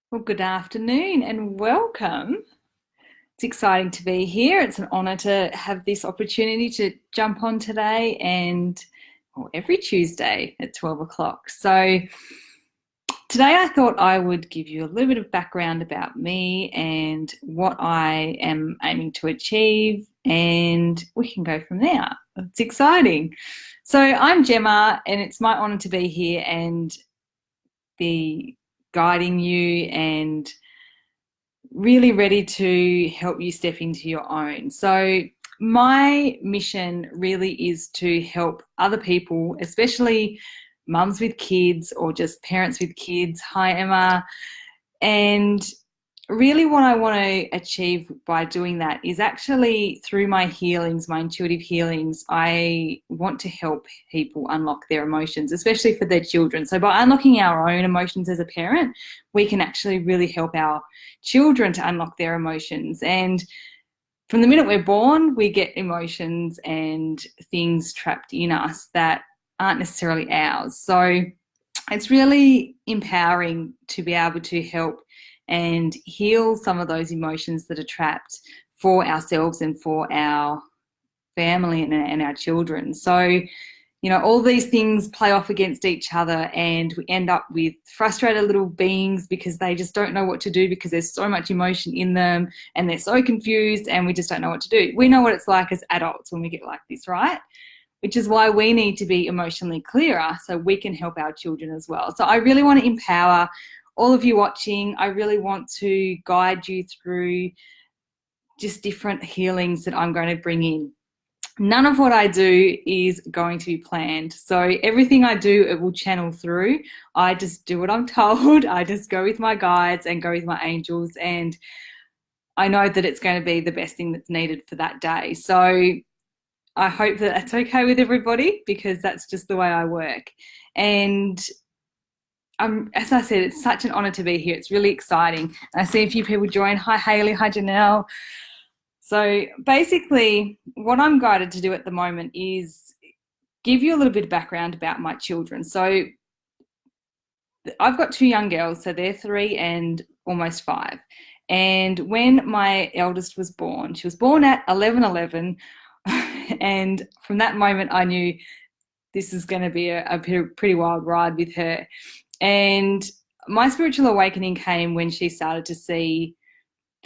Well, good afternoon and welcome. It's exciting to be here. It's an honour to have this opportunity to jump on today and every Tuesday at 12 o'clock. So today I thought I would give you a little bit of background about me and what I am aiming to achieve, and we can go from there. It's exciting. So I'm Jemma, and it's my honour to be here and be guiding you and really ready to help you step into your own. So my mission really is to help other people, especially mums with kids or just parents with kids. Hi, Emma. And really what I want to achieve by doing that is actually through my healings, my intuitive healings, I want to help people unlock their emotions, especially for their children. So by unlocking our own emotions as a parent, we can actually really help our children to unlock their emotions. And from the minute we're born, we get emotions and things trapped in us that aren't necessarily ours. So it's really empowering to be able to help and heal some of those emotions that are trapped for ourselves and for our family and our children. So, all these things play off against each other, and we end up with frustrated little beings because they just don't know what to do because there's so much emotion in them and they're so confused and we just don't know what to do. We know what it's like as adults when we get like this, right? Which is why we need to be emotionally clearer so we can help our children as well. So I really want to empower all of you watching. I really want to guide you through just different healings that I'm going to bring in. None of what I do is going to be planned. So everything I do, it will channel through. I just do what I'm told. I just go with my guides and go with my angels, and I know that it's going to be the best thing that's needed for that day. So I hope that that's okay with everybody, because that's just the way I work. And as I said, it's such an honour to be here. It's really exciting. And I see a few people join. Hi, Hayley. Hi, Janelle. So basically, what I'm guided to do at the moment is give you a little bit of background about my children. So I've got two young girls, so they're 3 and almost 5. And when my eldest was born, she was born at 11:11, and from that moment I knew this is going to be a pretty wild ride with her. And my spiritual awakening came when she started to see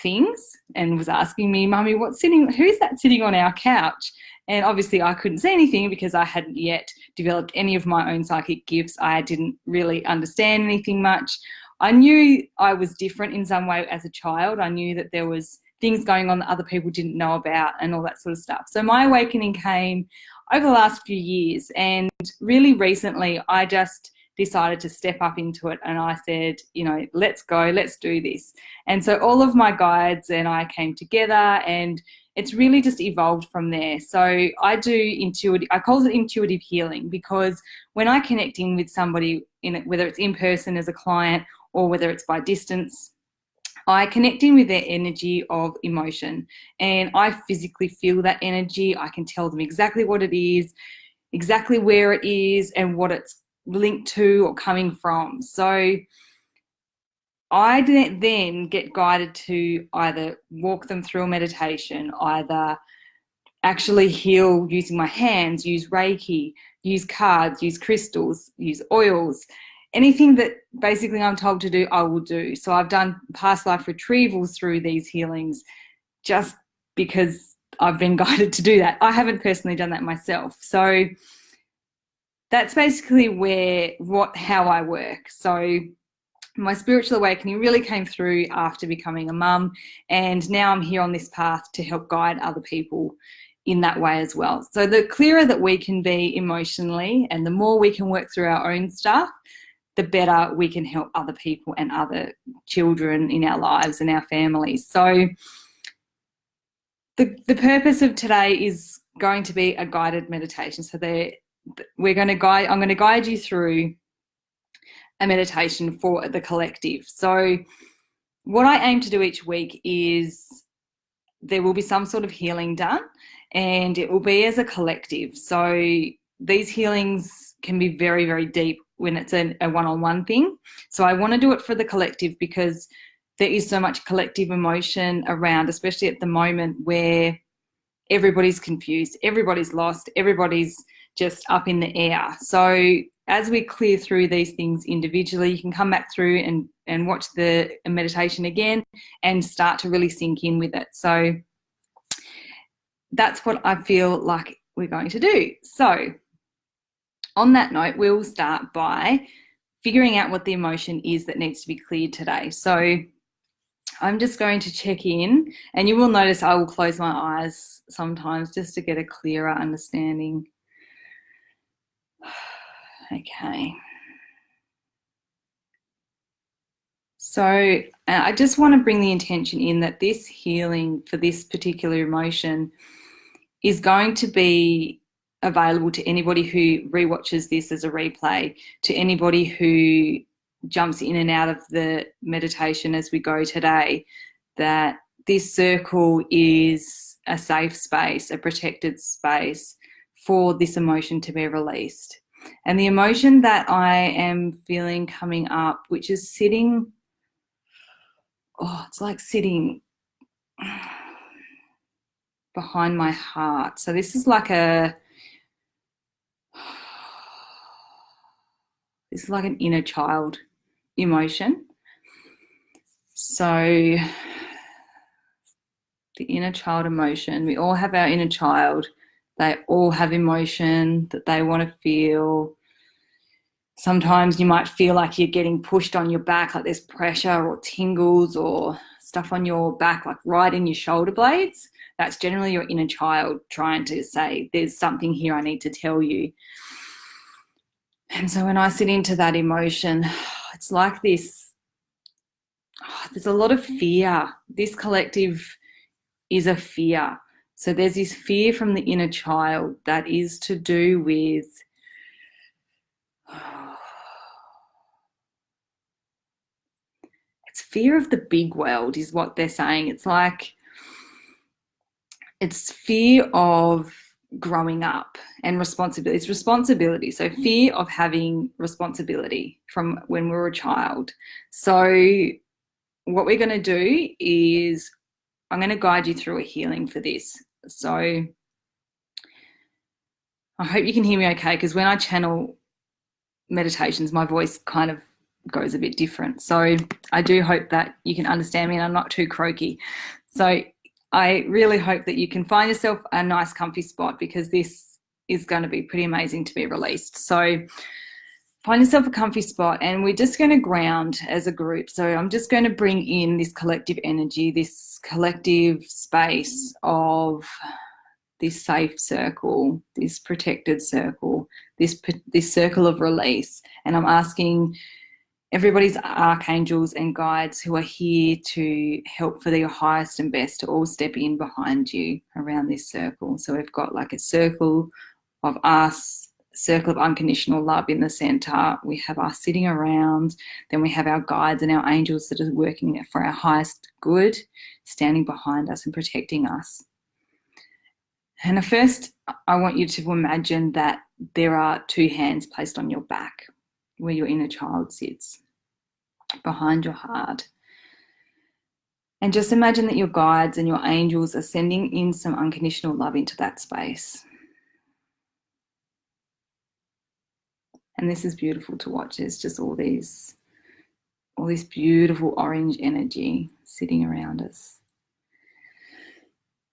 things and was asking me, Mummy, who's that sitting on our couch? And obviously I couldn't say anything because I hadn't yet developed any of my own psychic gifts. I didn't really understand anything much. I knew I was different in some way as a child. I knew that there was things going on that other people didn't know about and all that sort of stuff. So my awakening came over the last few years, and really recently I just decided to step up into it, and I said, let's go, let's do this. And so all of my guides and I came together, and it's really just evolved from there. So I call it intuitive healing, because when I connect in with somebody, whether it's in person as a client or whether it's by distance, I connect in with their energy of emotion, and I physically feel that energy. I can tell them exactly what it is, exactly where it is, and what it's linked to or coming from. So I then get guided to either walk them through a meditation, either actually heal using my hands, use Reiki, use cards, use crystals, use oils. Anything that basically I'm told to do, I will do. So I've done past life retrievals through these healings just because I've been guided to do that. I haven't personally done that myself. So that's basically how I work. So my spiritual awakening really came through after becoming a mum, and now I'm here on this path to help guide other people in that way as well. So the clearer that we can be emotionally and the more we can work through our own stuff, the better we can help other people and other children in our lives and our families. So the purpose of today is going to be a guided meditation. So I'm going to guide you through a meditation for the collective. So what I aim to do each week is there will be some sort of healing done, and it will be as a collective. So these healings can be very, very deep when it's a one-on-one thing. So I want to do it for the collective because there is so much collective emotion around, especially at the moment where everybody's confused, everybody's lost, everybody's just up in the air. So as we clear through these things individually, you can come back through and watch the meditation again and start to really sink in with it. So that's what I feel like we're going to do. So on that note, we'll start by figuring out what the emotion is that needs to be cleared today. So I'm just going to check in, and you will notice I will close my eyes sometimes just to get a clearer understanding. Okay. So I just want to bring the intention in that this healing for this particular emotion is going to be available to anybody who rewatches this as a replay, to anybody who jumps in and out of the meditation as we go today, that this circle is a safe space, a protected space for this emotion to be released. And the emotion that I am feeling coming up, which is sitting, it's like sitting behind my heart. So this is like an inner child emotion. So the inner child emotion, we all have our inner child. They all have emotion that they want to feel. Sometimes you might feel like you're getting pushed on your back, like there's pressure or tingles or stuff on your back, like right in your shoulder blades. That's generally your inner child trying to say, there's something here I need to tell you. And so when I sit into that emotion, it's like this, there's a lot of fear. This collective is a fear. So there's this fear from the inner child that is to do with it's fear of the big world is what they're saying. It's like it's fear of growing up and responsibility. It's responsibility. So fear of having responsibility from when we were a child. So what we're going to do is I'm going to guide you through a healing for this. So I hope you can hear me okay, because when I channel meditations, my voice kind of goes a bit different. So I do hope that you can understand me and I'm not too croaky. So I really hope that you can find yourself a nice comfy spot, because this is going to be pretty amazing to be released. So find yourself a comfy spot, and we're just going to ground as a group. So I'm just going to bring in this collective energy, this collective space of this safe circle, this protected circle, this circle of release. And I'm asking everybody's archangels and guides who are here to help for their highest and best to all step in behind you around this circle. So we've got like a circle of us, circle of unconditional love in the center. We have us sitting around. Then we have our guides and our angels that are working for our highest good, standing behind us and protecting us. And at first, I want you to imagine that there are two hands placed on your back where your inner child sits, behind your heart. And just imagine that your guides and your angels are sending in some unconditional love into that space. And this is beautiful to watch. There's just all this beautiful orange energy sitting around us.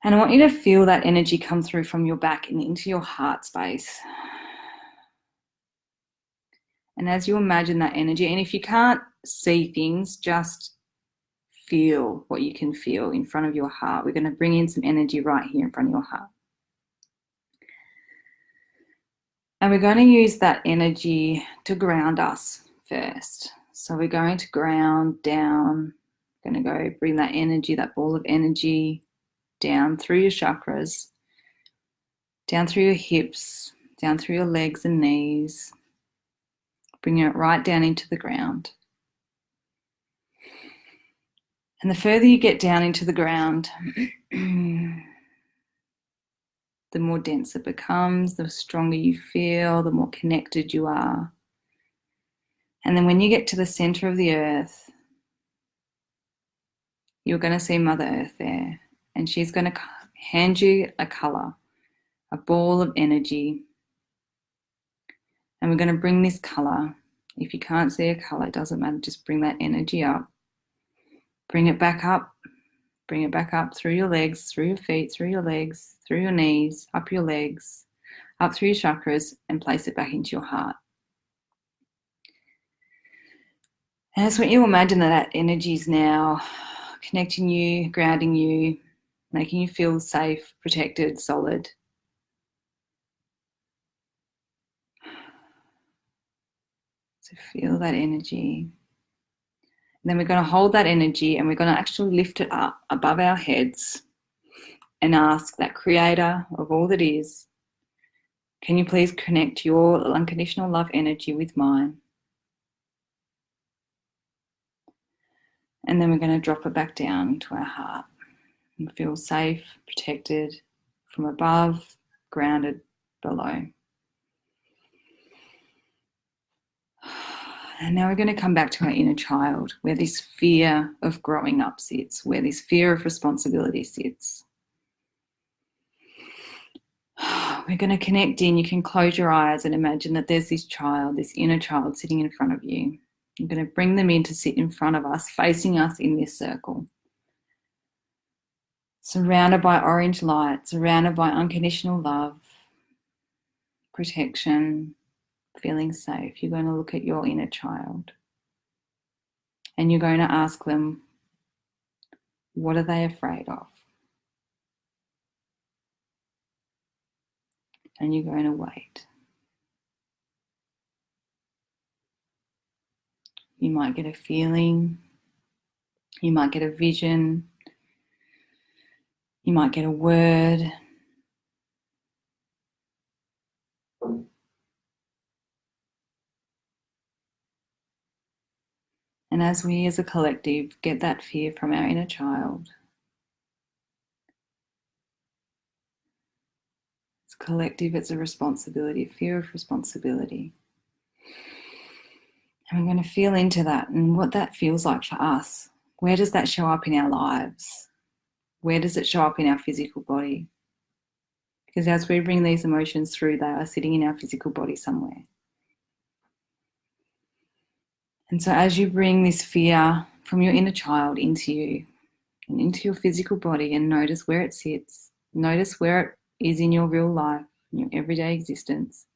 And I want you to feel that energy come through from your back and into your heart space. And as you imagine that energy, and if you can't see things, just feel what you can feel in front of your heart. We're going to bring in some energy right here in front of your heart. And we're going to use that energy to ground us first. So we're going to ground down. We're going to go bring that energy, that ball of energy, down through your chakras, down through your hips, down through your legs and knees, bringing it right down into the ground. And the further you get down into the ground, the more dense it becomes, the stronger you feel, the more connected you are. And then when you get to the center of the earth, you're going to see Mother Earth there, and she's going to hand you a color, a ball of energy. And we're going to bring this color. If you can't see a color, it doesn't matter. Just bring that energy up. Bring it back up. Bring it back up through your legs, through your feet, through your legs, through your knees, up your legs, up through your chakras, and place it back into your heart. And I just want you to imagine that that energy is now connecting you, grounding you, making you feel safe, protected, solid. So feel that energy. And then we're going to hold that energy and we're going to actually lift it up above our heads and ask that creator of all that is, can you please connect your unconditional love energy with mine? And then we're going to drop it back down into our heart and feel safe, protected from above, grounded below. And now we're going to come back to our inner child, where this fear of growing up sits, where this fear of responsibility sits. We're going to connect in. You can close your eyes and imagine that there's this child, this inner child sitting in front of you. You're going to bring them in to sit in front of us, facing us in this circle. Surrounded by orange light, surrounded by unconditional love, protection, feeling safe. You're going to look at your inner child and you're going to ask them, what are they afraid of? And you're going to wait. You might get a feeling, you might get a vision, you might get a word. And as we as a collective get that fear from our inner child, it's collective, it's a responsibility, a fear of responsibility. And we're going to feel into that and what that feels like for us. Where does that show up in our lives? Where does it show up in our physical body? Because as we bring these emotions through, they are sitting in our physical body somewhere. And so as you bring this fear from your inner child into you and into your physical body and notice where it sits, notice where it is in your real life, in your everyday existence.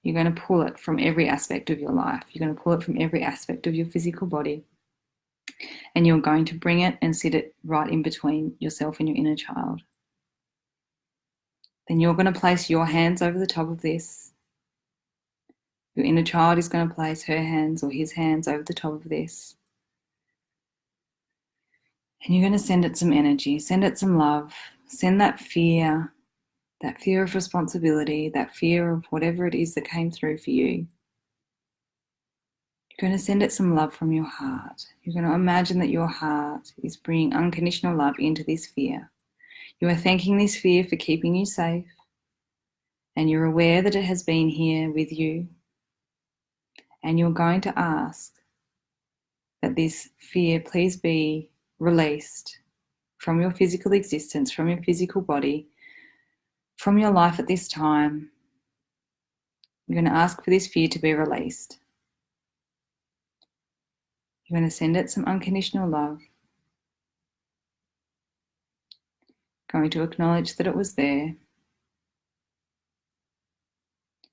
You're going to pull it from every aspect of your life. You're going to pull it from every aspect of your physical body. And you're going to bring it and sit it right in between yourself and your inner child. Then you're going to place your hands over the top of this. Your inner child is going to place her hands or his hands over the top of this. And you're going to send it some energy, send it some love, send that fear of responsibility, that fear of whatever it is that came through for you. You're going to send it some love from your heart. You're going to imagine that your heart is bringing unconditional love into this fear. You are thanking this fear for keeping you safe, and you're aware that it has been here with you. And you're going to ask that this fear please be released from your physical existence, from your physical body, from your life at this time. You're going to ask for this fear to be released. You're going to send it some unconditional love. Going to acknowledge that it was there.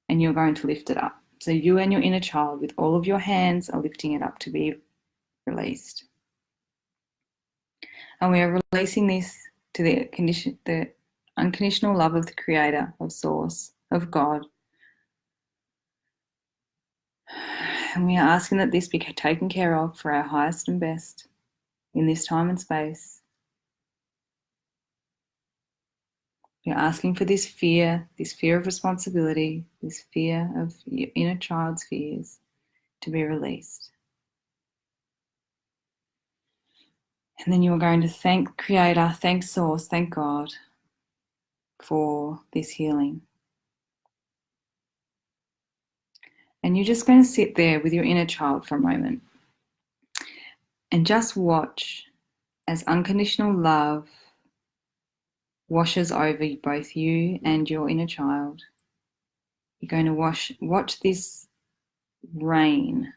And you're going to lift it up. So you and your inner child with all of your hands are lifting it up to be released. And we are releasing this to the unconditional love of the Creator, of Source, of God. And we are asking that this be taken care of for our highest and best in this time and space. We are asking for this fear of responsibility, this fear of your inner child's fears to be released. And then you are going to thank Creator, thank Source, thank God for this healing. And you're just going to sit there with your inner child for a moment and just watch as unconditional love washes over both you and your inner child. You're going to watch this rain,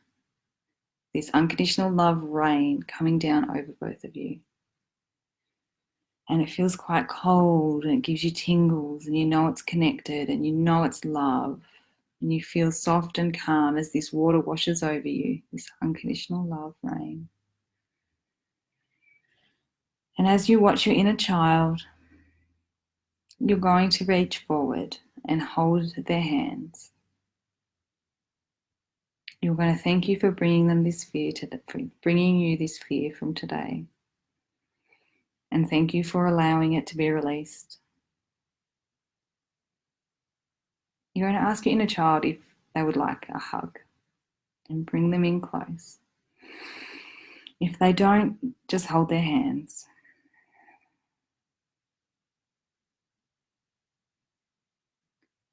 this unconditional love rain coming down over both of you. And it feels quite cold and it gives you tingles, and you know it's connected and you know it's love. And you feel soft and calm as this water washes over you, this unconditional love rain. And as you watch your inner child, you're going to reach forward and hold their hands. You're going to thank you for bringing them this fear for bringing you this fear from today. And thank you for allowing it to be released. You're going to ask your inner child if they would like a hug and bring them in close. If they don't, just hold their hands.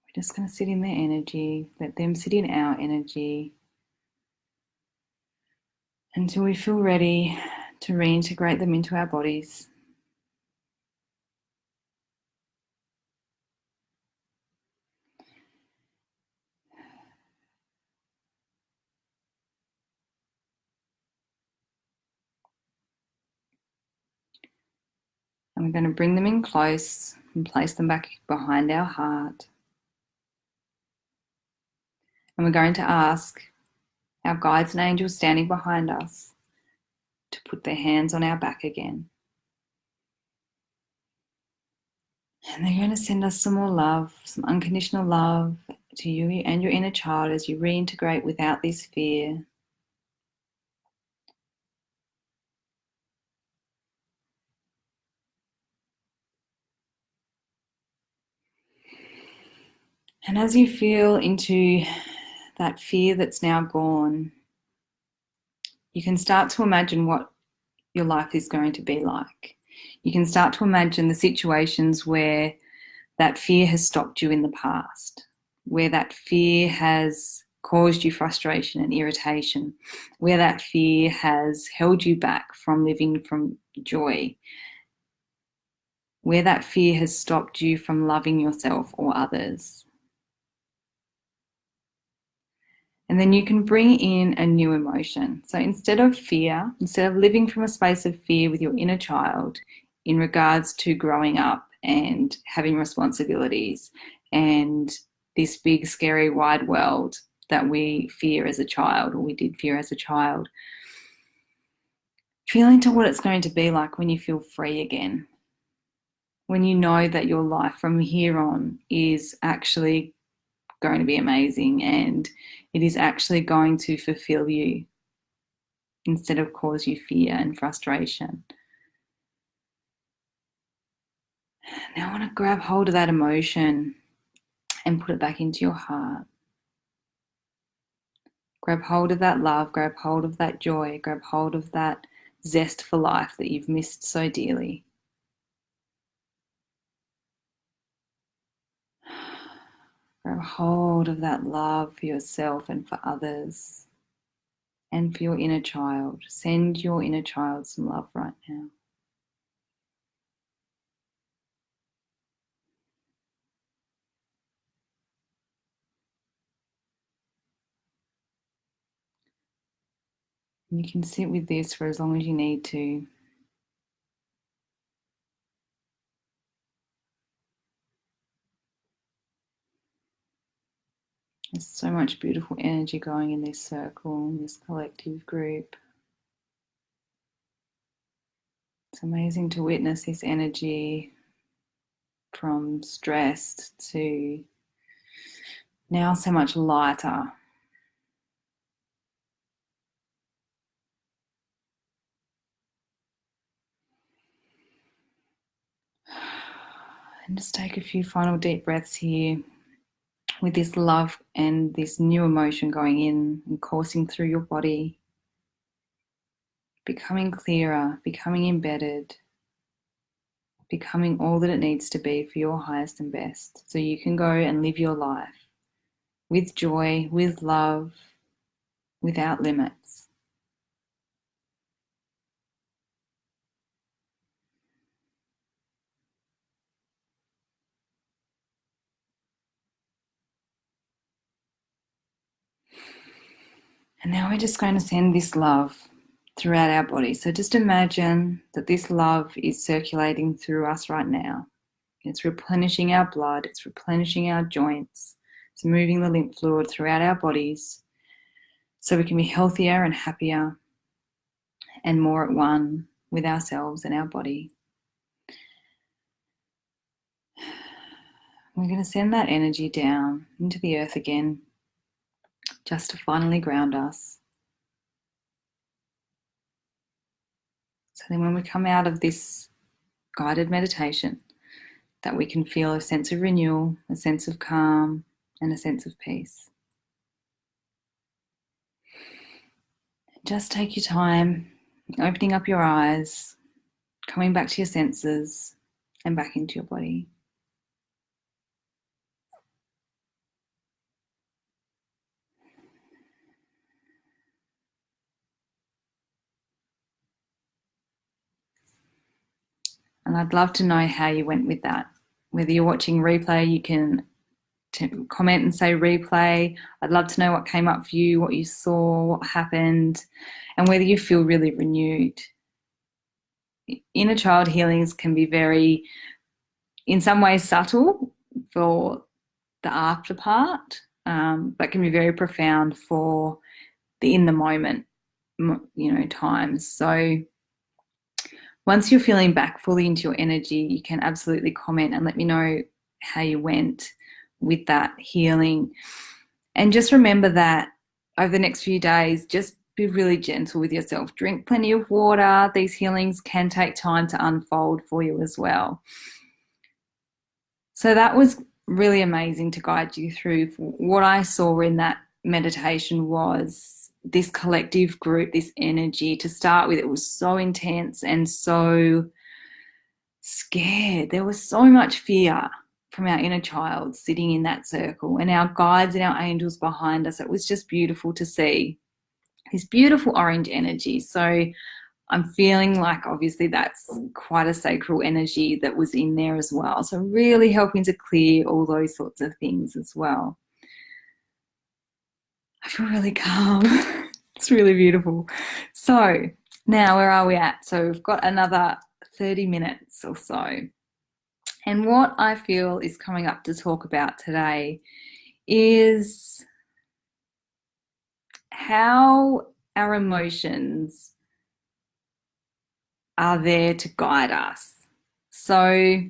We're just going to sit in their energy, let them sit in our energy until we feel ready to reintegrate them into our bodies. And we're going to bring them in close and place them back behind our heart. And we're going to ask our guides and angels standing behind us to put their hands on our back again. And they're going to send us some more love, some unconditional love to you and your inner child as you reintegrate without this fear. And as you feel into that fear that's now gone, you can start to imagine what your life is going to be like. You can start to imagine the situations where that fear has stopped you in the past, where that fear has caused you frustration and irritation, where that fear has held you back from living from joy, where that fear has stopped you from loving yourself or others. And then you can bring in a new emotion. So instead of fear, instead of living from a space of fear with your inner child in regards to growing up and having responsibilities and this big, scary, wide world that we fear as a child, or we did fear as a child, feel into what it's going to be like when you feel free again, when you know that your life from here on is actually going to be amazing and it is actually going to fulfill you instead of cause you fear and frustration. Now I want to grab hold of that emotion and put it back into your heart. Grab hold of that love, grab hold of that joy, grab hold of that zest for life that you've missed so dearly. Grab hold of that love for yourself and for others and for your inner child. Send your inner child some love right now. And you can sit with this for as long as you need to. There's so much beautiful energy going in this circle, in this collective group. It's amazing to witness this energy from stressed to now so much lighter. And just take a few final deep breaths here with this love and this new emotion going in and coursing through your body, becoming clearer, becoming embedded. becoming all that it needs to be for your highest and best, so you can go and live your life with joy, with love, without limits. And now we're just going to send this love throughout our body. So just imagine that this love is circulating through us right now. It's replenishing our blood, it's replenishing our joints, it's moving the lymph fluid throughout our bodies so we can be healthier and happier and more at one with ourselves and our body. We're going to send that energy down into the earth again, just to finally ground us. So then when we come out of this guided meditation, that we can feel a sense of renewal, a sense of calm, and a sense of peace. Just take your time, opening up your eyes, coming back to your senses, and back into your body. And I'd love to know how you went with that. Whether you're watching replay, you can comment and say replay. I'd love to know what came up for you, what you saw, what happened, and whether you feel really renewed. Inner child healings can be very, in some ways, subtle for the after part, but can be very profound for the in the moment, times. So once you're feeling back fully into your energy, you can absolutely comment and let me know how you went with that healing. And just remember that over the next few days, just be really gentle with yourself. Drink plenty of water. These healings can take time to unfold for you as well. So that was really amazing to guide you through. What I saw in that meditation was this collective group, this energy. To start with, it was so intense and so scared. There was so much fear from our inner child sitting in that circle, and our guides and our angels behind us. It was just beautiful to see this beautiful orange energy. So I'm feeling like obviously that's quite a sacral energy that was in there as well. So really helping to clear all those sorts of things as well. I feel really calm. It's really beautiful. So now where are we at? So we've got another 30 minutes or so. And what I feel is coming up to talk about today is how our emotions are there to guide us. So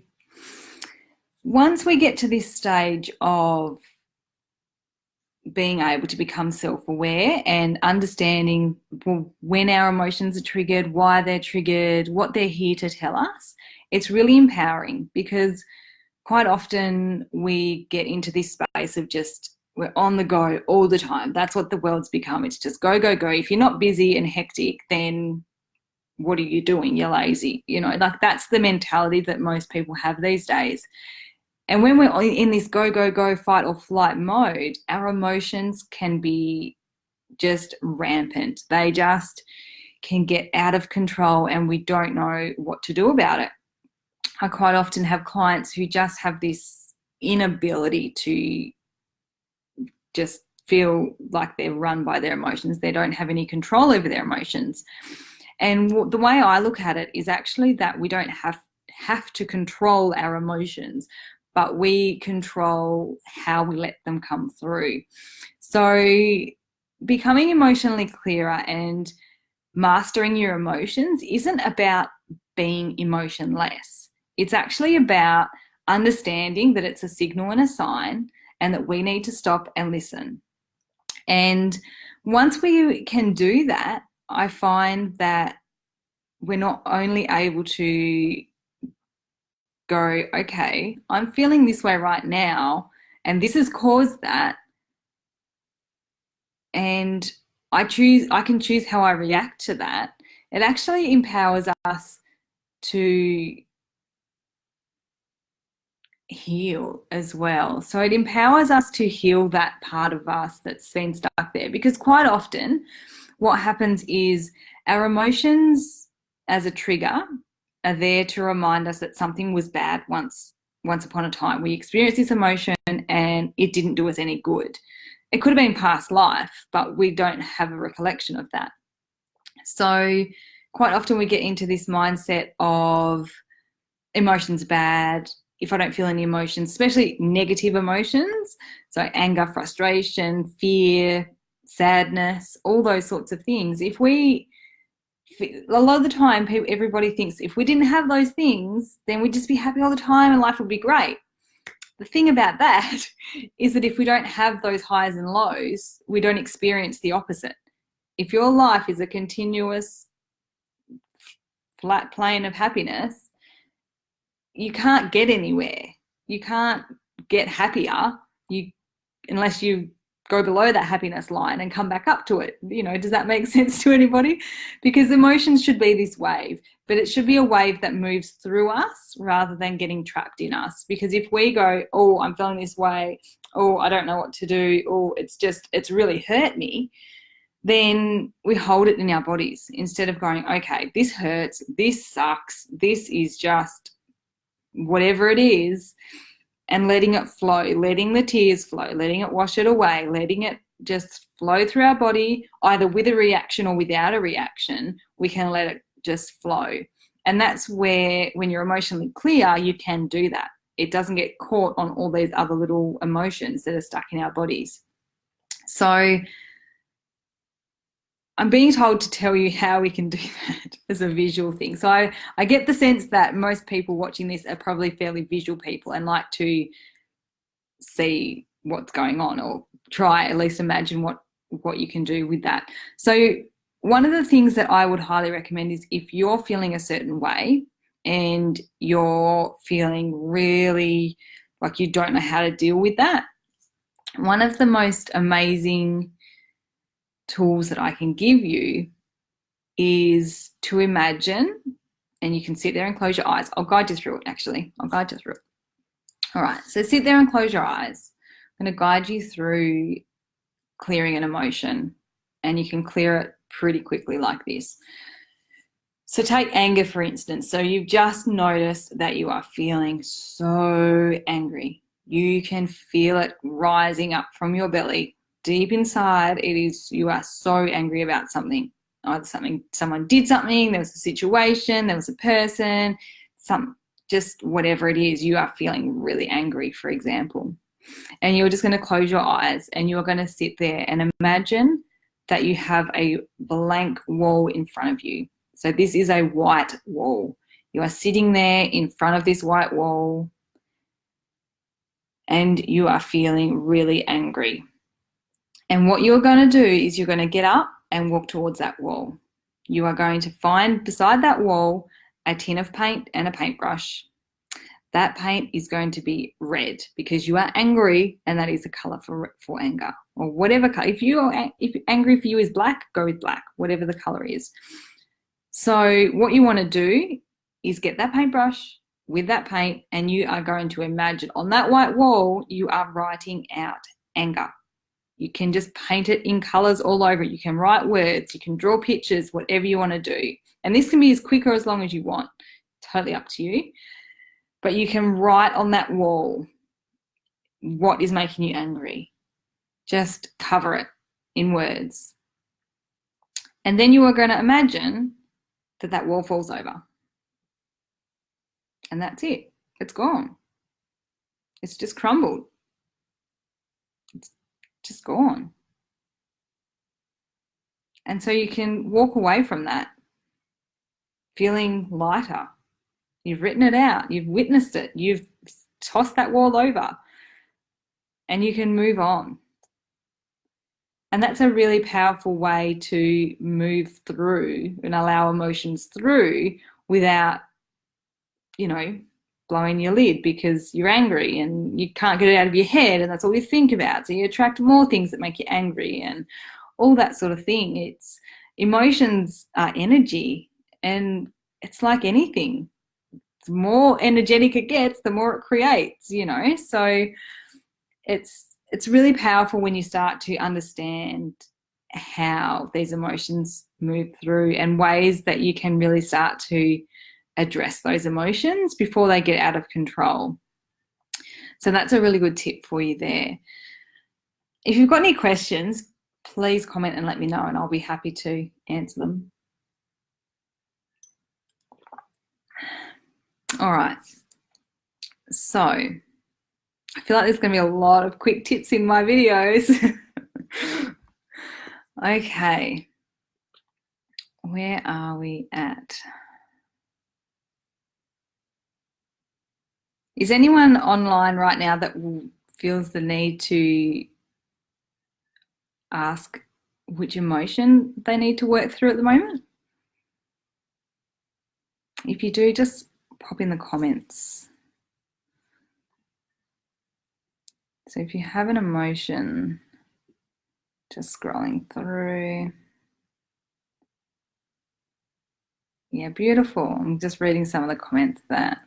once we get to this stage of being able to become self-aware and understanding when our emotions are triggered, why they're triggered, what they're here to tell us, it's really empowering, because quite often we get into this space of just, we're on the go all the time. That's what the world's become. It's just go, go, go. If you're not busy and hectic, then what are you doing? You're lazy. Like that's the mentality that most people have these days. And when we're in this go, go, go, fight or flight mode, our emotions can be just rampant. They just can get out of control and we don't know what to do about it. I quite often have clients who just have this inability to just feel like they're run by their emotions. They don't have any control over their emotions. And the way I look at it is actually that we don't have to control our emotions, but we control how we let them come through. So becoming emotionally clearer and mastering your emotions isn't about being emotionless. It's actually about understanding that it's a signal and a sign, and that we need to stop and listen. And once we can do that, I find that we're not only able to go, okay, I'm feeling this way right now, and this has caused that, and I can choose how I react to that. It actually empowers us to heal as well. So it empowers us to heal that part of us that's been stuck there, because quite often what happens is our emotions as a trigger are there to remind us that something was bad once upon a time. We experienced this emotion and it didn't do us any good. It could have been past life, but we don't have a recollection of that. So quite often we get into this mindset of emotions bad. If I don't feel any emotions, especially negative emotions, so anger, frustration, fear, sadness, all those sorts of things, if we, a lot of the time, everybody thinks if we didn't have those things, then we'd just be happy all the time and life would be great. The thing about that is that if we don't have those highs and lows, we don't experience the opposite. If your life is a continuous flat plane of happiness, you can't get anywhere. You can't get happier unless you go below that happiness line and come back up to it. Does that make sense to anybody? Because emotions should be this wave, but it should be a wave that moves through us rather than getting trapped in us. Because if we go, oh, I'm feeling this way, oh, I don't know what to do, oh, it's really hurt me, then we hold it in our bodies instead of going, okay, this hurts, this sucks, this is just whatever it is, and letting it flow, letting the tears flow, letting it wash it away, letting it just flow through our body, either with a reaction or without a reaction. We can let it just flow. And that's where, when you're emotionally clear, you can do that. It doesn't get caught on all these other little emotions that are stuck in our bodies. So I'm being told to tell you how we can do that as a visual thing. So I get the sense that most people watching this are probably fairly visual people and like to see what's going on, or try at least imagine what you can do with that. So one of the things that I would highly recommend is, if you're feeling a certain way and you're feeling really like you don't know how to deal with that, one of the most amazing tools that I can give you is to imagine, and you can sit there and close your eyes. I'll guide you through it, actually. I'll guide you through it. All right, so sit there and close your eyes. I'm going to guide you through clearing an emotion, and you can clear it pretty quickly like this. So take anger, for instance. So you've just noticed that you are feeling so angry. You can feel it rising up from your belly. Deep inside, you are so angry about something. Either someone did something, there was a situation, there was a person, just whatever it is, you are feeling really angry, for example. And you're just going to close your eyes and you're going to sit there and imagine that you have a blank wall in front of you. So this is a white wall. You are sitting there in front of this white wall and you are feeling really angry. And what you're going to do is you're going to get up and walk towards that wall. You are going to find beside that wall a tin of paint and a paintbrush. That paint is going to be red because you are angry, and that is a colour for anger, or whatever colour. If angry for you is black, go with black, whatever the colour is. So what you want to do is get that paintbrush with that paint, and you are going to imagine on that white wall you are writing out anger. You can just paint it in colours all over it. You can write words, you can draw pictures, whatever you want to do. And this can be as quick or as long as you want, totally up to you. But you can write on that wall what is making you angry. Just cover it in words. And then you are going to imagine that that wall falls over. And that's it. It's gone. It's just crumbled. It's just gone. And so you can walk away from that feeling lighter. You've written it out. You've witnessed it. You've tossed that wall over. And you can move on. And that's a really powerful way to move through and allow emotions through without, blowing your lid because you're angry and you can't get it out of your head, and that's all you think about. So you attract more things that make you angry and all that sort of thing. Emotions are energy, and it's like anything. the more energetic it gets, the more it creates, you know. So it's really powerful when you start to understand how these emotions move through and ways that you can really start to address those emotions before they get out of control. So that's a really good tip for you there. If you've got any questions, please comment and let me know, and I'll be happy to answer them. All right. So I feel like there's going to be a lot of quick tips in my videos. Okay. Where are we at? Is anyone online right now that feels the need to ask which emotion they need to work through at the moment? If you do, just pop in the comments. So if you have an emotion, just scrolling through. Yeah, beautiful. I'm just reading some of the comments that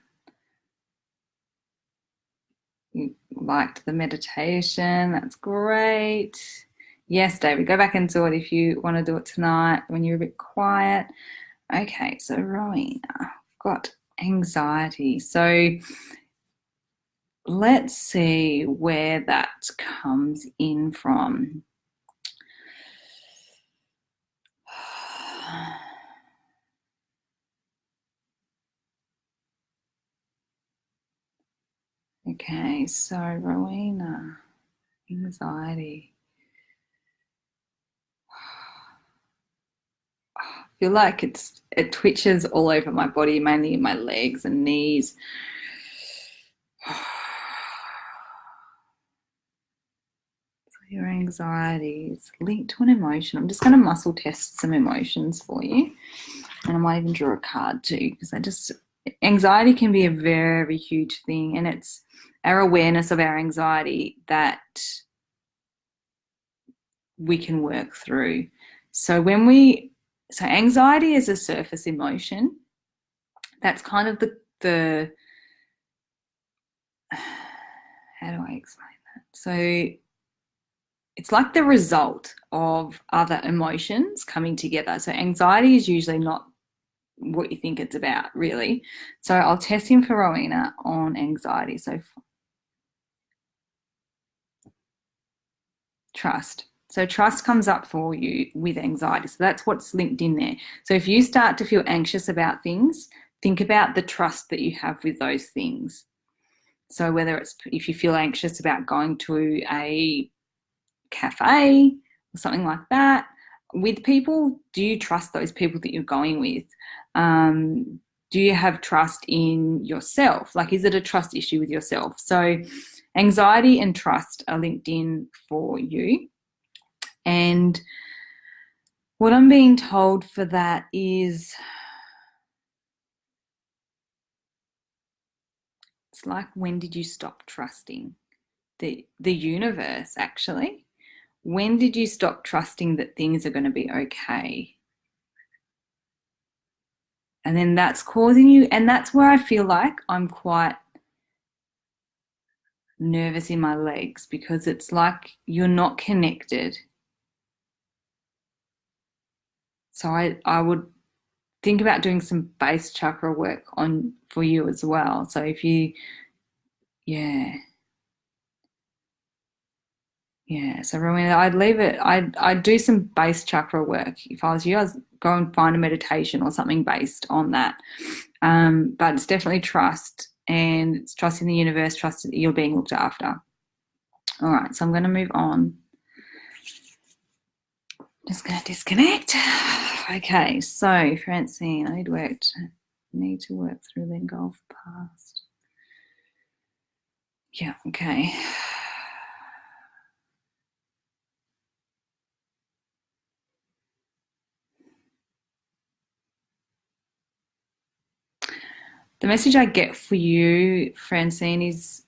you liked the meditation. That's great. Yes, David, go back and do it if you want to do it tonight when you're a bit quiet. Okay, so Rowena, I've got anxiety. So let's see where that comes in from. Okay, so Rowena, anxiety. I feel like it twitches all over my body, mainly in my legs and knees. So your anxiety is linked to an emotion. I'm just going to muscle test some emotions for you. And I might even draw a card too, because anxiety can be a very huge thing, and it's our awareness of our anxiety that we can work through. So anxiety is a surface emotion. That's kind of the how do I explain that? So it's like the result of other emotions coming together. So anxiety is usually not what you think it's about, really. So I'll test him for Rowena on anxiety. So trust. So trust comes up for you with anxiety. So that's what's linked in there. So if you start to feel anxious about things, think about the trust that you have with those things. So whether it's if you feel anxious about going to a cafe or something like that, with people, do you trust those people that you're going with? Do you have trust in yourself? Like, is it a trust issue with yourself? So anxiety and trust are linked in for you. And what I'm being told for that is it's like, when did you stop trusting the universe, actually? When did you stop trusting that things are going to be okay? And then that's causing you, and that's where I feel like I'm quite nervous in my legs, because it's like you're not connected. So I would think about doing some base chakra work on for you as well. So if you, yeah. Yeah, so Rowena, I'd leave it. I'd do some base chakra work. If I was you, I'd go and find a meditation or something based on that. But it's definitely trust, and it's trust in the universe, trust that you're being looked after. All right, so I'm going to move on. Just going to disconnect. Okay, so Francine, I need to work through the golf past. Yeah, okay. The message I get for you, Francine, is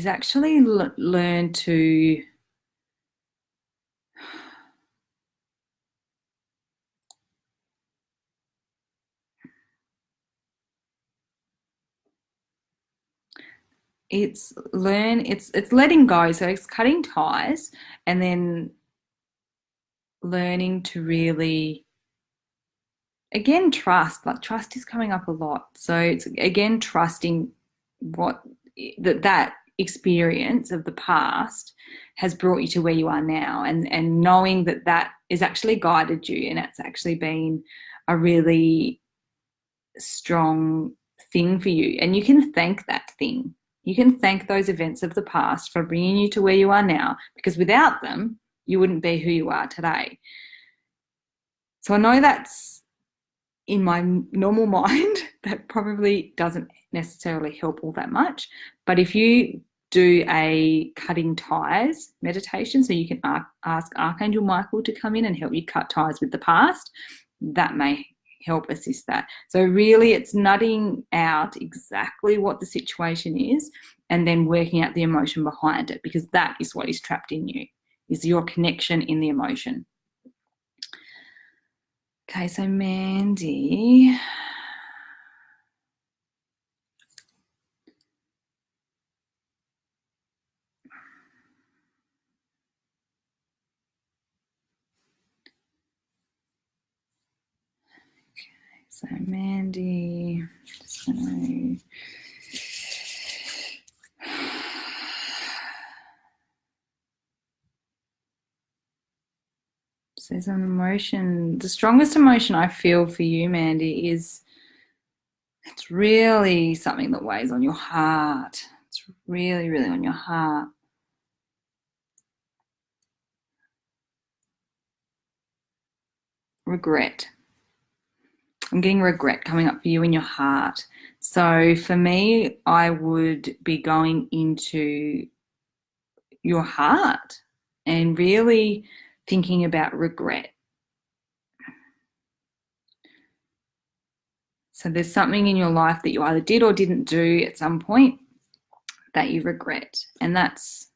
actually learn to it's letting go. So it's cutting ties and then learning to really, again, trust. Like trust is coming up a lot. So it's again trusting what that experience of the past has brought you to where you are now, and knowing that that is actually guided you, and it's actually been a really strong thing for you. And you can thank that thing. You can thank those events of the past for bringing you to where you are now, because without them, you wouldn't be who you are today. So I know that's in my normal mind, that probably doesn't necessarily help all that much. But if you do a cutting ties meditation, so you can ask Archangel Michael to come in and help you cut ties with the past, that may help assist that. So really it's nutting out exactly what the situation is and then working out the emotion behind it, because that is what is trapped in you, is your connection in the emotion. Okay, so Mandy. So Mandy, just gonna there's an emotion. The strongest emotion I feel for you, Mandy, is it's really something that weighs on your heart. It's really, really on your heart. Regret. I'm getting regret coming up for you in your heart. So for me, I would be going into your heart and really thinking about regret. So there's something in your life that you either did or didn't do at some point that you regret. And that's,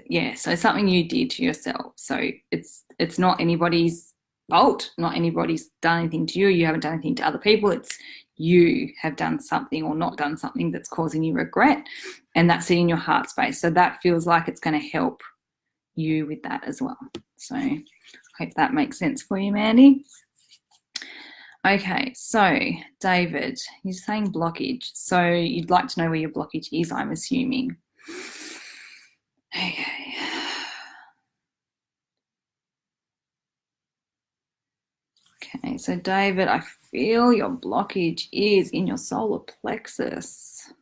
yeah, so something you did to yourself. So it's not anybody's fault. Not anybody's done anything to you. You haven't done anything to other people. It's you have done something or not done something that's causing you regret. And that's in your heart space. So that feels like it's going to help you with that as well. So I hope that makes sense for you, Mandy. Okay, so David, you're saying blockage. So you'd like to know where your blockage is, I'm assuming. Okay. Okay, so David, I feel your blockage is in your solar plexus.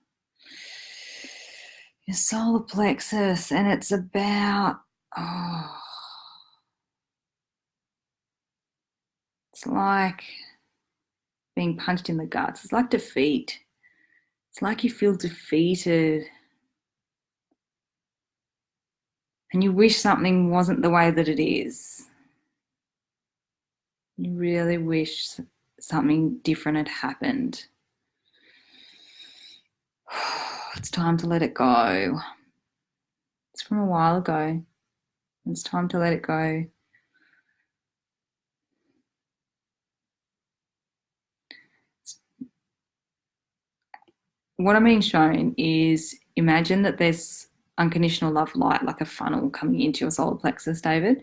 Your solar plexus, and it's about, it's like being punched in the guts. It's like defeat. It's like you feel defeated. And you wish something wasn't the way that it is. You really wish something different had happened. It's time to let it go. It's from a while ago. It's time to let it go. What I'm being shown is, imagine that there's unconditional love light, like a funnel coming into your solar plexus, David,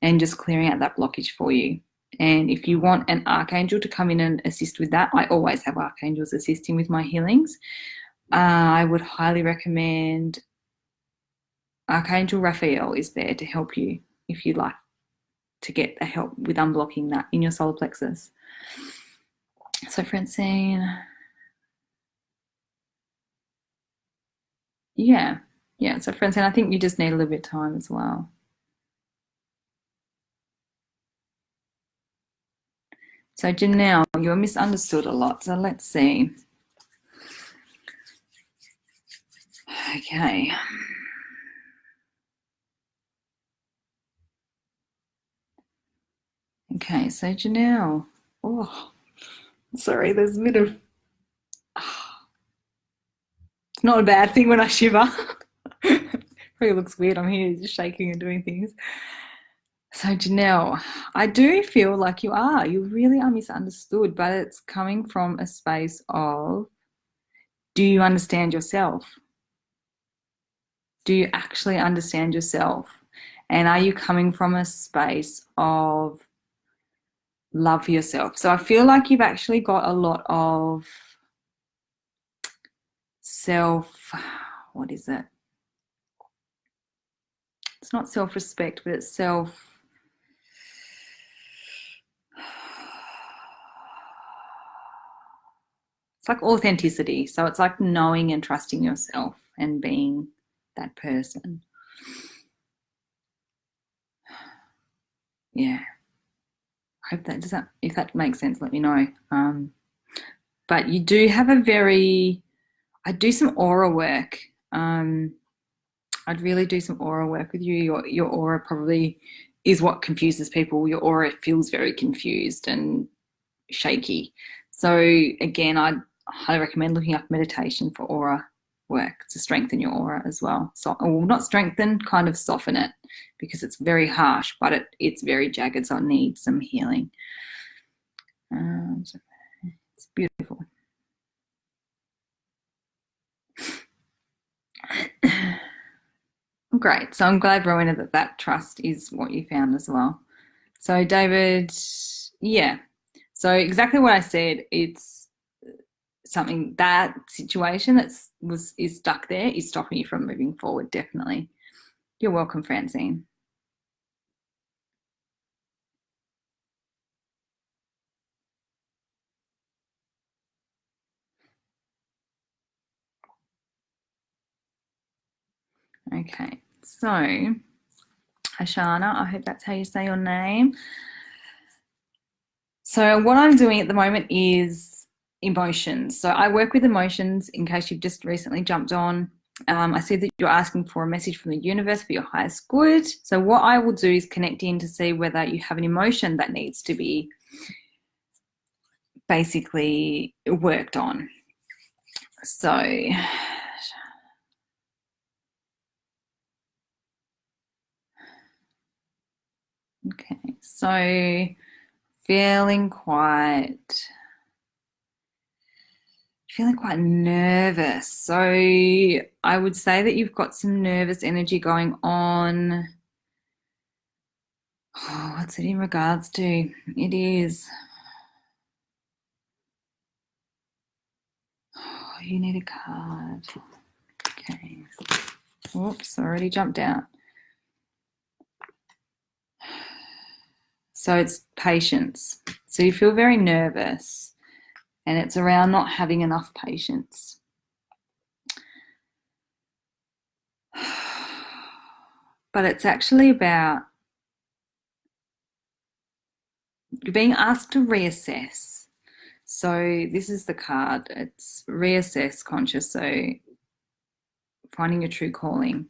and just clearing out that blockage for you. And if you want an archangel to come in and assist with that, I always have archangels assisting with my healings. I would highly recommend Archangel Raphael is there to help you if you'd like to get the help with unblocking that in your solar plexus. So Francine, yeah. So Francine, I think you just need a little bit of time as well. So Janelle, you're misunderstood a lot. So let's see. Okay. Okay, so Janelle. Oh, sorry, there's a bit of... It's not a bad thing when I shiver. Probably looks weird. I'm here just shaking and doing things. So Janelle, I do feel like you really are misunderstood, but it's coming from a space of, do you understand yourself? do you actually understand yourself? And are you coming from a space of love for yourself? So I feel like you've actually got a lot of what is it? It's not self-respect, but it's it's like authenticity. So it's like knowing and trusting yourself and being that person. Yeah. I hope that if that makes sense, let me know. But you do have I do some aura work. I'd really do some aura work with you. Your aura probably is what confuses people. Your aura feels very confused and shaky. So again, I'd highly recommend looking up meditation for aura work to strengthen your aura as well. So, well, not strengthen, kind of soften it, because it's very harsh, but it's very jagged, so it needs some healing. It's beautiful. Great. So I'm glad, Rowena, that trust is what you found as well. So David, yeah. So exactly what I said. It's something, that situation is stuck there is stopping you from moving forward. Definitely. You're welcome, Francine. Okay. So Ashana, I hope that's how you say your name. So what I'm doing at the moment is emotions. So I work with emotions, in case you've just recently jumped on. I see that you're asking for a message from the universe for your highest good. So what I will do is connect in to see whether you have an emotion that needs to be basically worked on. So, okay, so feeling quite nervous. So I would say that you've got some nervous energy going on. Oh, what's it in regards to? It is. Oh, you need a card. Okay. Oops, already jumped out. So it's patience. So you feel very nervous, and it's around not having enough patience. But it's actually about you're being asked to reassess. So this is the card. It's reassess conscious. So finding your true calling.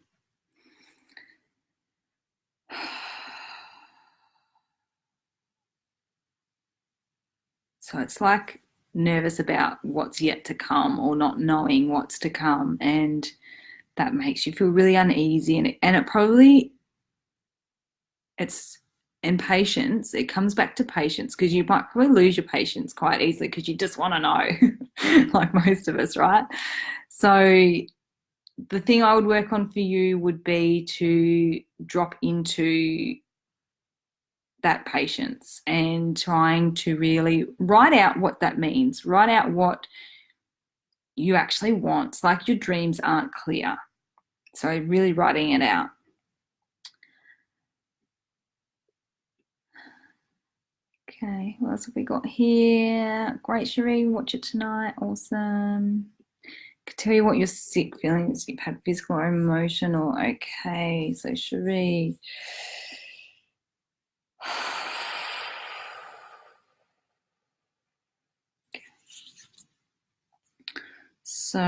So it's like nervous about what's yet to come, or not knowing what's to come, and that makes you feel really uneasy, and it probably it's impatience. It comes back to patience, because you might probably lose your patience quite easily because you just want to know, like most of us, right? So the thing I would work on for you would be to drop into that patience and trying to really write out what that means, write out what you actually want. It's like your dreams aren't clear. So really writing it out. Okay, what else have we got here? Great, Cherie, watch it tonight. Awesome. Could tell you what your sick feelings you've had, physical or emotional. Okay, so Cherie. So,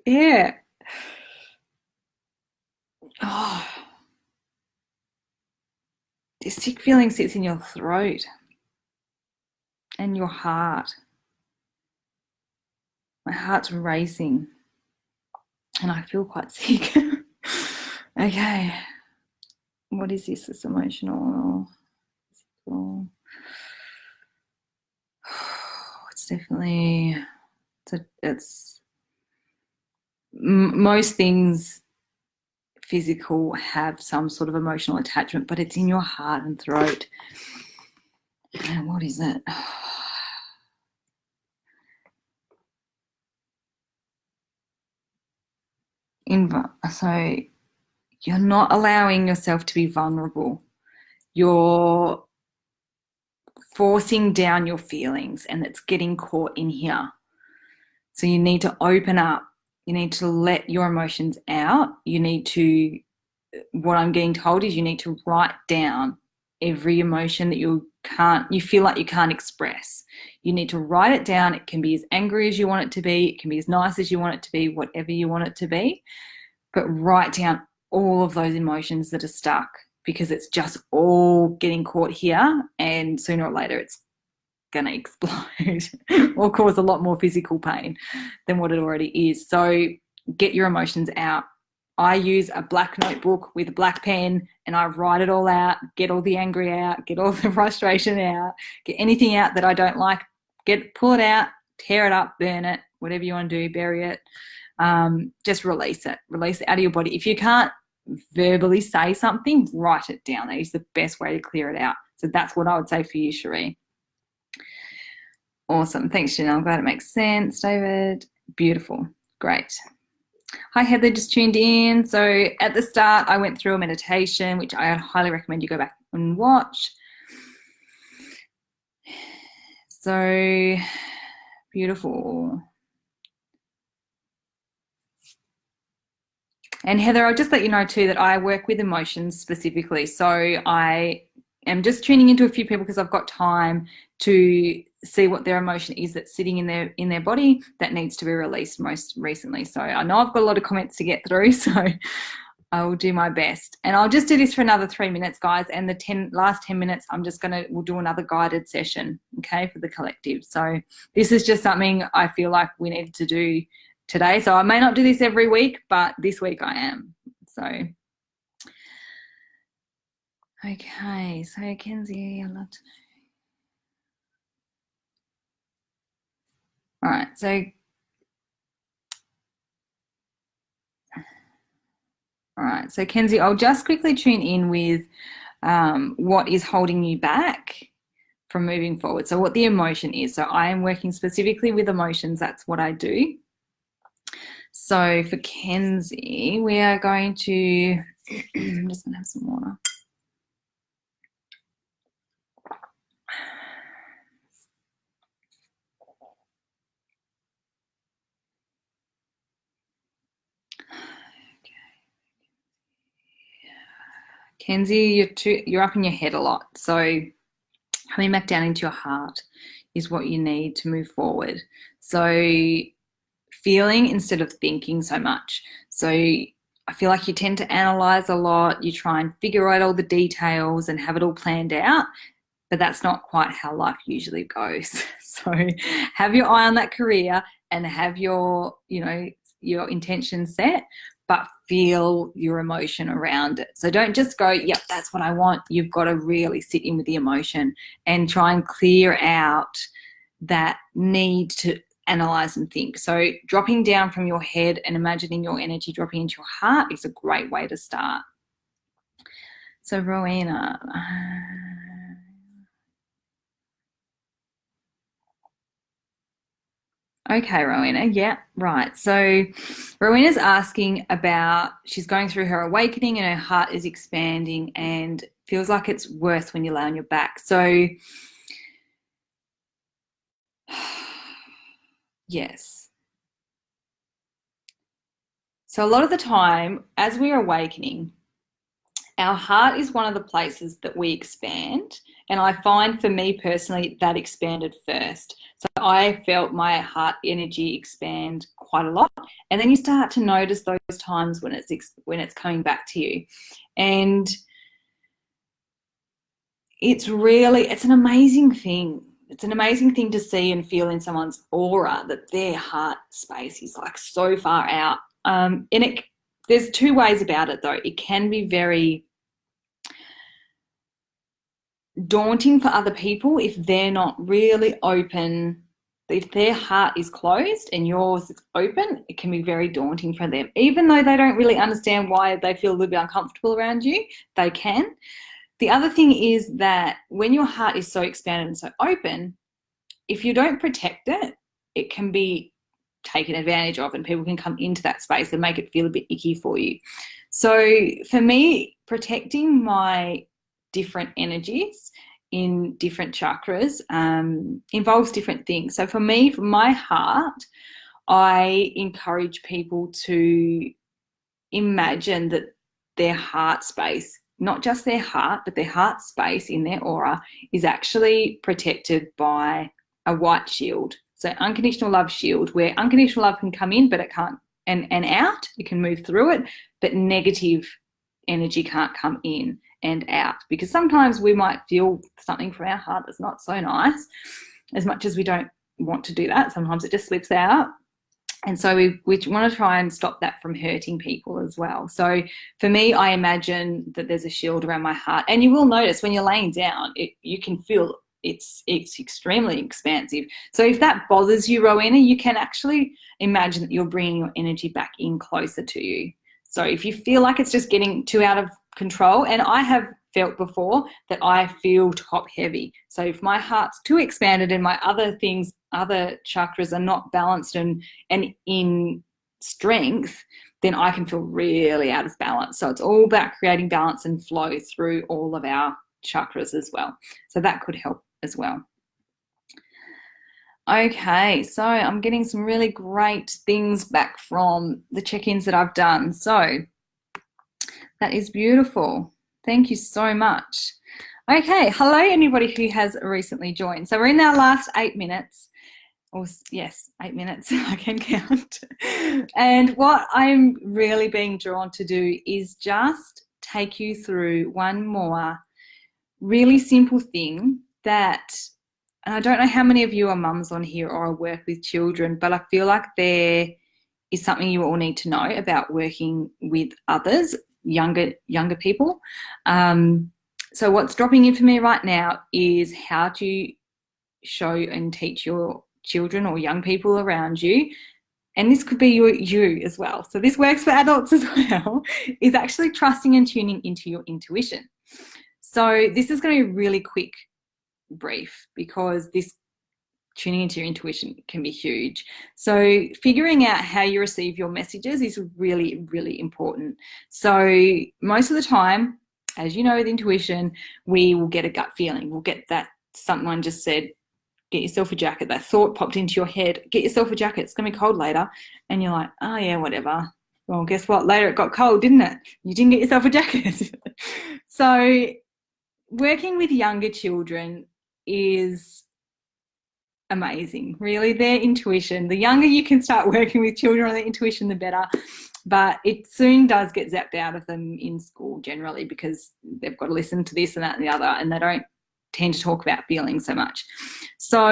yeah. Oh, this sick feeling sits in your throat and your heart. My heart's racing and I feel quite sick. Okay. What is this? This emotional. It's definitely, it's most things physical have some sort of emotional attachment, but it's in your heart and throat. And what is it? So you're not allowing yourself to be vulnerable. You're forcing down your feelings, and it's getting caught in here. So you need to open up. You need to let your emotions out. You need to, what I'm getting told is you need to write down every emotion that you feel like you can't express. You need to write it down. It can be as angry as you want it to be. It can be as nice as you want it to be, whatever you want it to be. But write down all of those emotions that are stuck, because it's just all getting caught here, and sooner or later it's going to explode or cause a lot more physical pain than what it already is. So get your emotions out. I use a black notebook with a black pen, and I write it all out, get all the angry out, get all the frustration out, get anything out that I don't like, pull it out, tear it up, burn it, whatever you want to do, bury it. Just release it out of your body. If you can't verbally say something, write it down. That is the best way to clear it out. So that's what I would say for you, Cherie. Awesome. Thanks, Janelle. I'm glad it makes sense, David. Beautiful. Great. Hi, Heather, just tuned in. So at the start, I went through a meditation, which I highly recommend you go back and watch. So beautiful. And Heather, I'll just let you know too that I work with emotions specifically. So I am just tuning into a few people because I've got time to see what their emotion is that's sitting in their body that needs to be released most recently. So I know I've got a lot of comments to get through, so I will do my best. And I'll just do this for another 3 minutes, guys. And the last 10 minutes, we'll do another guided session, okay, for the collective. So this is just something I feel like we needed to do today. So I may not do this every week, but this week I am. So, okay. So Kenzi, I'd love to know. All right. So Kenzi, I'll just quickly tune in with what is holding you back from moving forward. So what the emotion is. So I am working specifically with emotions. That's what I do. So for Kenzi, we are going to, I'm just going to have some water. Kenzi, you're up in your head a lot. So coming back down into your heart is what you need to move forward. So feeling instead of thinking so much. So I feel like you tend to analyze a lot. You try and figure out all the details and have it all planned out, but that's not quite how life usually goes. So have your eye on that career and have your intention set, but feel your emotion around it. So don't just go, yep, that's what I want. You've got to really sit in with the emotion and try and clear out that need to analyze and think. So dropping down from your head and imagining your energy dropping into your heart is a great way to start. So Rowena. Okay, Rowena. Yeah, right. So Rowena's asking about, she's going through her awakening and her heart is expanding and feels like it's worse when you lay on your back. So yes. So a lot of the time, as we're awakening, our heart is one of the places that we expand. And I find for me personally, that expanded first. So I felt my heart energy expand quite a lot. And then you start to notice those times when it's coming back to you. And it's an amazing thing. It's an amazing thing to see and feel in someone's aura that their heart space is like so far out. There's two ways about it though. It can be very daunting for other people if they're not really open if their heart is closed and yours is open, it can be very daunting for them. Even though they don't really understand why they feel a little bit uncomfortable around you, they can. The other thing is that when your heart is so expanded and so open, if you don't protect it, it can be taken advantage of, and people can come into that space and make it feel a bit icky for you. So for me, protecting my different energies in different chakras involves different things. So for me, for my heart, I encourage people to imagine that their heart space, not just their heart, but their heart space in their aura, is actually protected by a white shield. So unconditional love shield, where unconditional love can come in, but it can't, and out, it can move through it, but negative energy can't come in and out, because sometimes we might feel something from our heart that's not so nice. As much as we don't want to do that, sometimes it just slips out. And so we want to try and stop that from hurting people as well. So for me, I imagine that there's a shield around my heart, and you will notice when you're laying down, you can feel it's extremely expansive. So if that bothers you, Rowena, you can actually imagine that you're bringing your energy back in closer to you. So if you feel like it's just getting too out of control, and I have felt before that I feel top heavy. So if my heart's too expanded and my other chakras are not balanced and in strength, then I can feel really out of balance. So it's all about creating balance and flow through all of our chakras as well. So that could help as well. Okay, so I'm getting some really great things back from the check-ins that I've done. So that is beautiful. Thank you so much. Okay, hello anybody who has recently joined. So we're in our last 8 minutes. Or yes, 8 minutes, I can count. And what I'm really being drawn to do is just take you through one more really simple thing that, and I don't know how many of you are mums on here or work with children, but I feel like there is something you all need to know about working with others, younger people. So what's dropping in for me right now is how to show and teach your children or young people around you, and this could be you as well, so this works for adults as well, is actually trusting and tuning into your intuition. So this is going to be a really quick brief, because this tuning into your intuition can be huge. So figuring out how you receive your messages is really, really important. So most of the time, as you know, with intuition, we will get a gut feeling. We'll get that someone just said, get yourself a jacket. That thought popped into your head, get yourself a jacket, it's going to be cold later. And you're like, oh yeah, whatever. Well, guess what? Later it got cold, didn't it? You didn't get yourself a jacket. So working with younger children is amazing, really. Their intuition, the younger you can start working with children on their intuition, the better. But it soon does get zapped out of them in school generally, because they've got to listen to this and that and the other, and they don't tend to talk about feelings so much. So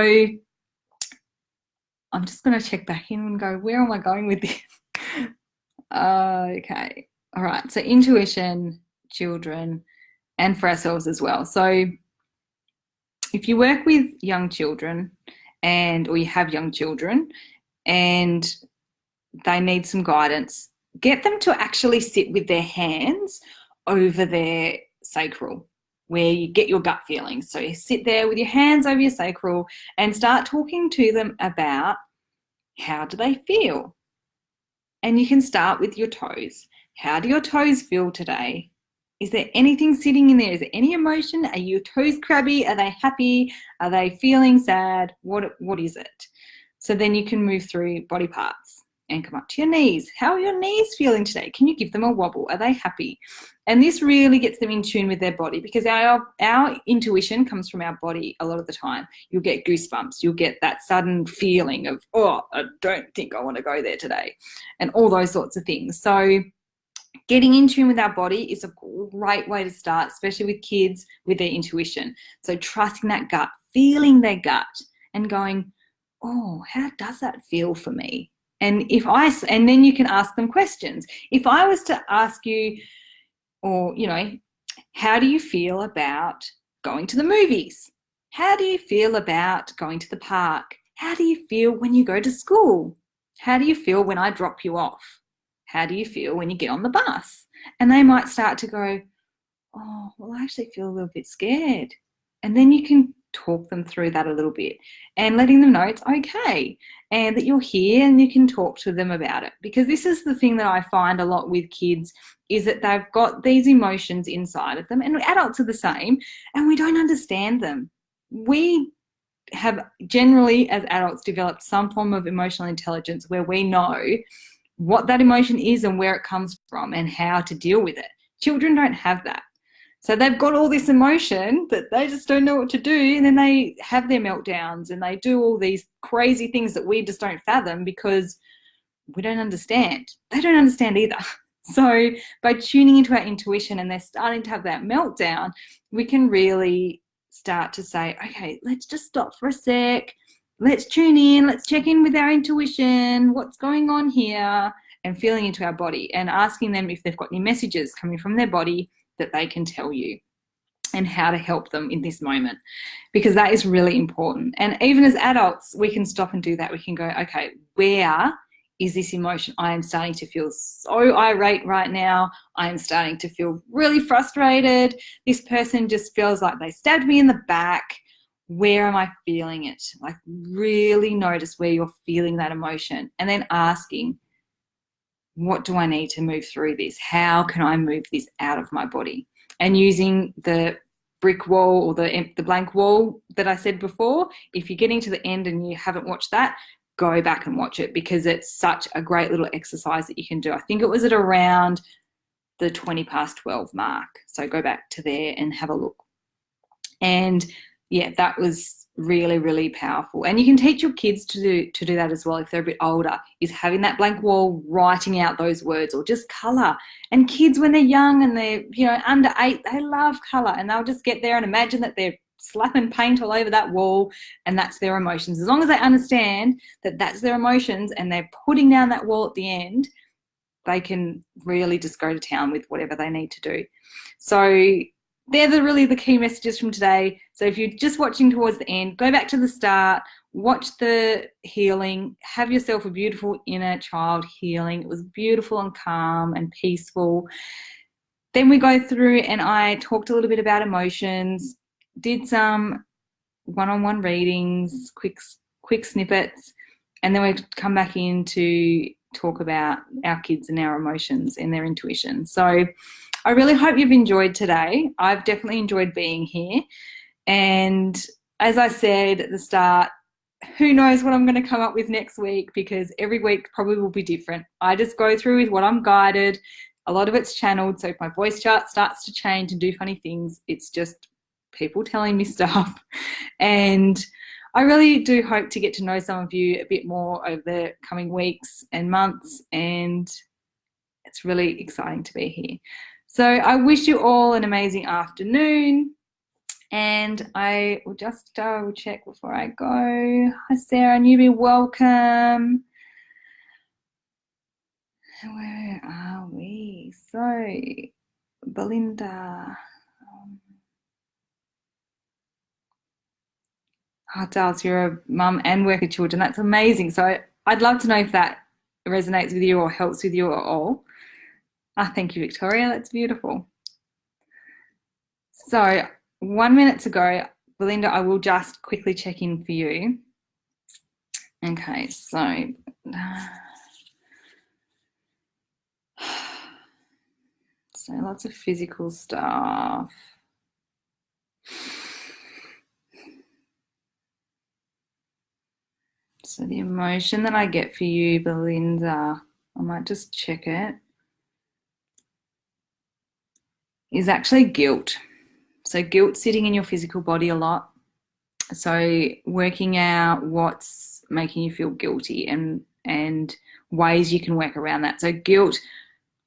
I'm just going to check back in and go, where am I going with this? Okay. All right. So intuition, children, and for ourselves as well. So if you work with young children or you have young children and they need some guidance, get them to actually sit with their hands over their sacral, where you get your gut feelings. So you sit there with your hands over your sacral and start talking to them about how do they feel. And you can start with your toes. How do your toes feel today? Is there anything sitting in there? Is there any emotion? Are your toes crabby? Are they happy? Are they feeling sad? What is it? So then you can move through body parts and come up to your knees. How are your knees feeling today? Can you give them a wobble? Are they happy? And this really gets them in tune with their body, because our intuition comes from our body a lot of the time. You'll get goosebumps. You'll get that sudden feeling of, oh, I don't think I want to go there today, and all those sorts of things. So getting in tune with our body is a great way to start, especially with kids, with their intuition. So trusting that gut, feeling their gut and going, oh, how does that feel for me? And then you can ask them questions. If I was to ask you, or, how do you feel about going to the movies? How do you feel about going to the park? How do you feel when you go to school? How do you feel when I drop you off? How do you feel when you get on the bus? And they might start to go, oh, well, I actually feel a little bit scared. And then you can talk them through that a little bit and letting them know it's okay and that you're here and you can talk to them about it. Because this is the thing that I find a lot with kids is that they've got these emotions inside of them, and adults are the same, and we don't understand them. We have generally, as adults, developed some form of emotional intelligence where we know what that emotion is and where it comes from and how to deal with it. Children don't have that. So they've got all this emotion that they just don't know what to do, and then they have their meltdowns and they do all these crazy things that we just don't fathom because we don't understand. They don't understand either. So by tuning into our intuition and they're starting to have that meltdown, we can really start to say, okay, let's just stop for a sec. Let's tune in. Let's check in with our intuition. What's going on here? And feeling into our body and asking them if they've got any messages coming from their body that they can tell you and how to help them in this moment, because that is really important. And even as adults, we can stop and do that. We can go, okay, where is this emotion? I am starting to feel so irate right now. I am starting to feel really frustrated. This person just feels like they stabbed me in the back. Where am I feeling it? Like, really notice where you're feeling that emotion, and then asking, what do I need to move through this? How can I move this out of my body? And using the brick wall or the blank wall that I said before, if you're getting to the end and you haven't watched that, go back and watch it, because it's such a great little exercise that you can do. I think it was at around the 20 past 12 mark. So go back to there and have a look. And yeah, that was really, really powerful. And you can teach your kids to do that as well if they're a bit older, is having that blank wall, writing out those words, or just colour. And kids, when they're young and they're, under 8, they love colour, and they'll just get there and imagine that they're slapping paint all over that wall, and that's their emotions. As long as they understand that that's their emotions and they're putting down that wall at the end, they can really just go to town with whatever they need to do. So they're really the key messages from today. So if you're just watching towards the end, go back to the start, watch the healing, have yourself a beautiful inner child healing. It was beautiful and calm and peaceful. Then we go through and I talked a little bit about emotions, did some one-on-one readings, quick snippets, and then we come back in to talk about our kids and our emotions and their intuition. So I really hope you've enjoyed today. I've definitely enjoyed being here. And as I said at the start, who knows what I'm going to come up with next week, because every week probably will be different. I just go through with what I'm guided. A lot of it's channeled. So if my voice chart starts to change and do funny things, it's just people telling me stuff. And I really do hope to get to know some of you a bit more over the coming weeks and months. And it's really exciting to be here. So I wish you all an amazing afternoon, and I will just double check before I go. Hi Sarah, newbie, welcome. Where are we? So Belinda. Oh, Dals, you're a mum and work with children. That's amazing. So I'd love to know if that resonates with you or helps with you at all. Thank you, Victoria. That's beautiful. So 1 minute to go. Belinda, I will just quickly check in for you. Okay, so lots of physical stuff. So the emotion that I get for you, Belinda, I might just check it, is actually guilt. So guilt sitting in your physical body a lot. So working out what's making you feel guilty and ways you can work around that. So guilt,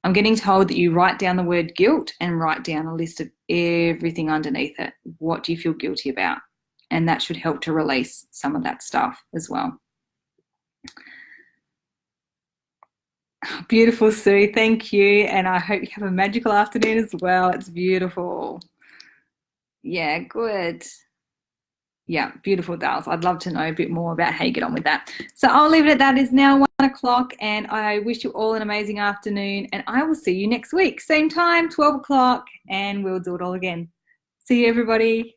I'm getting told that you write down the word guilt and write down a list of everything underneath it. What do you feel guilty about? And that should help to release some of that stuff as well. Beautiful, Sue. Thank you. And I hope you have a magical afternoon as well. It's beautiful. Yeah, good. Yeah, beautiful, Dales. I'd love to know a bit more about how you get on with that. So I'll leave it at that. It's now 1 o'clock, and I wish you all an amazing afternoon. And I will see you next week, same time, 12 o'clock, and we'll do it all again. See you, everybody.